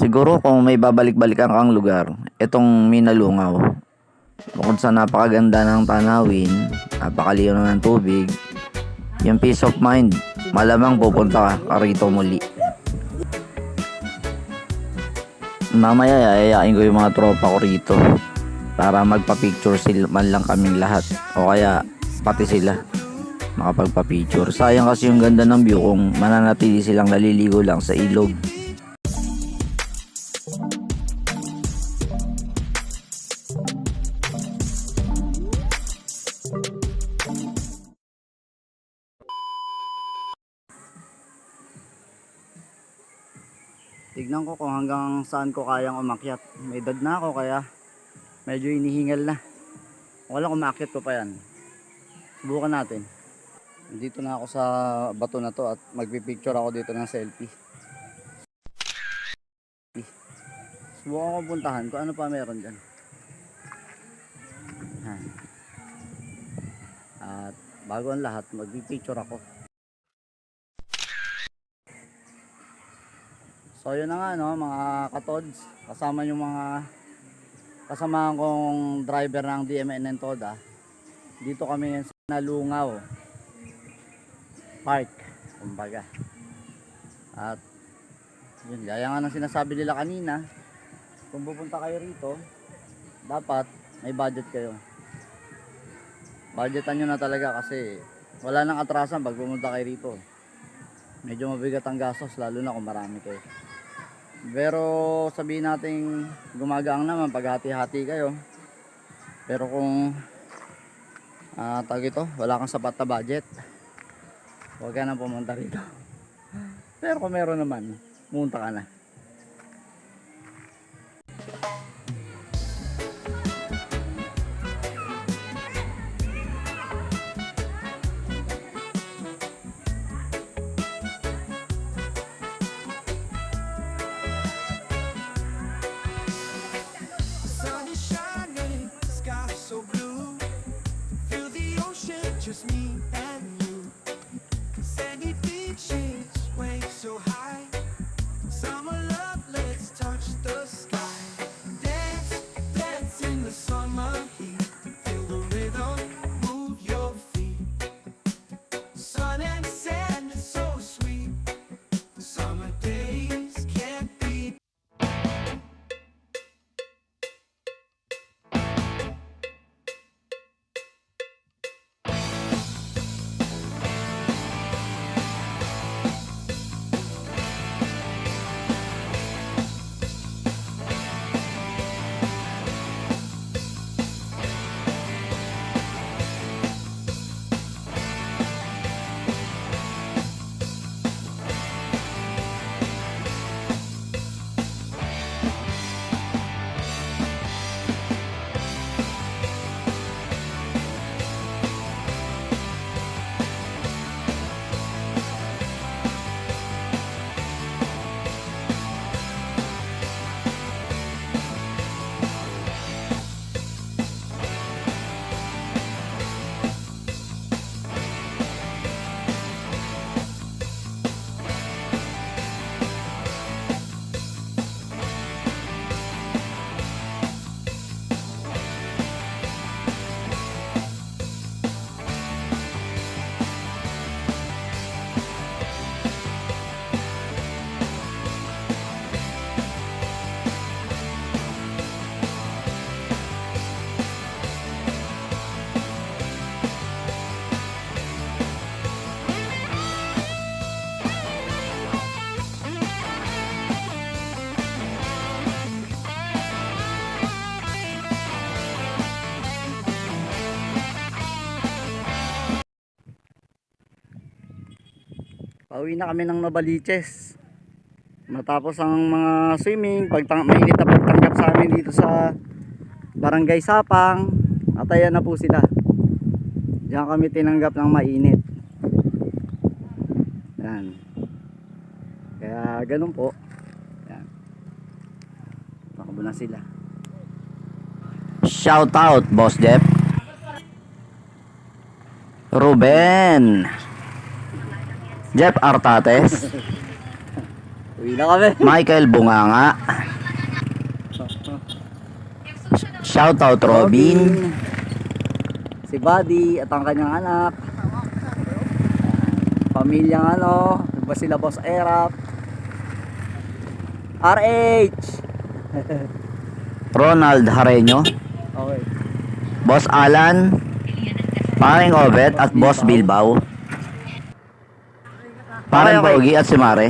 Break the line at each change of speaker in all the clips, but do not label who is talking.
Siguro kung may babalik-balikan kang lugar, itong Minalungaw. Bukod sa napakaganda ng tanawin, napakaliw na ng tubig, yung peace of mind, malamang pupunta ka rito muli. Mamaya yayayain ko yung mga tropa ko rito para magpa-picture sila man lang kaming lahat o kaya pati sila makapagpa-picture. Sayang kasi yung ganda ng view kung mananatili silang naliligo lang sa ilog. Tignan ko kung hanggang saan ko kayang umakyat. May edad na ako kaya medyo inihingal na. Wala kung umakyat ko pa yan. Subukan natin. Dito na ako sa bato na to at magpipicture ako dito ng selfie. Subukan ko puntahan kung ano pa meron dyan. At bago ang lahat, magpipicture ako. So yun na nga no, mga katods, kasama yung mga kasama kong driver ng DMNN Toda. Dito kami sa Nalungaw Park, kumbaga. At yun, gaya nga ng sinasabi nila kanina, kung pupunta kayo rito, dapat may budget kayo. Budgetan nyo na talaga kasi wala nang atrasan pag pumunta kayo rito. Medyo mabigat ang gastos lalo na kung marami kayo. Pero sabihin natin gumagaang naman pag hati-hati kayo. Pero kung tag ito, wala kang sapat na budget, huwag ka nang pumunta rito. Pero kung meron naman, pumunta ka na.
Just me and you. Sandy beaches, waves so high. Summer love, let's touch the sky. Dance, dance in the summer heat. Feel the rhythm, move your feet. Sun and sand, so sweet. Summer days can't beat.
Pauwi na kami ng Novaliches. Matapos ang mga swimming, mainit na pagtanggap sa amin dito sa Barangay Sapang. At ayan na po sila. Diyan kami tinanggap ng mainit. Yan. Kaya ganun po. Yan. Takbo na sila. Shout out, Boss Jeff. Ruben. Jeff Artates. Uwi na kami.
Michael Bunganga. Shoutout Robin.
Si Buddy at ang kanyang anak. Pamilyang ano, ba sila Boss Erap. RH.
Ronald Hareño.
Okay.
Boss Alan. Paring Obet at Boss Bilbao. Paring
Okay, okay.
Pogi at si Mare.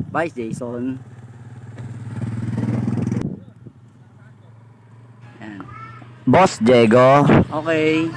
Bye Jason. Yan.
Boss Diego.
Okay.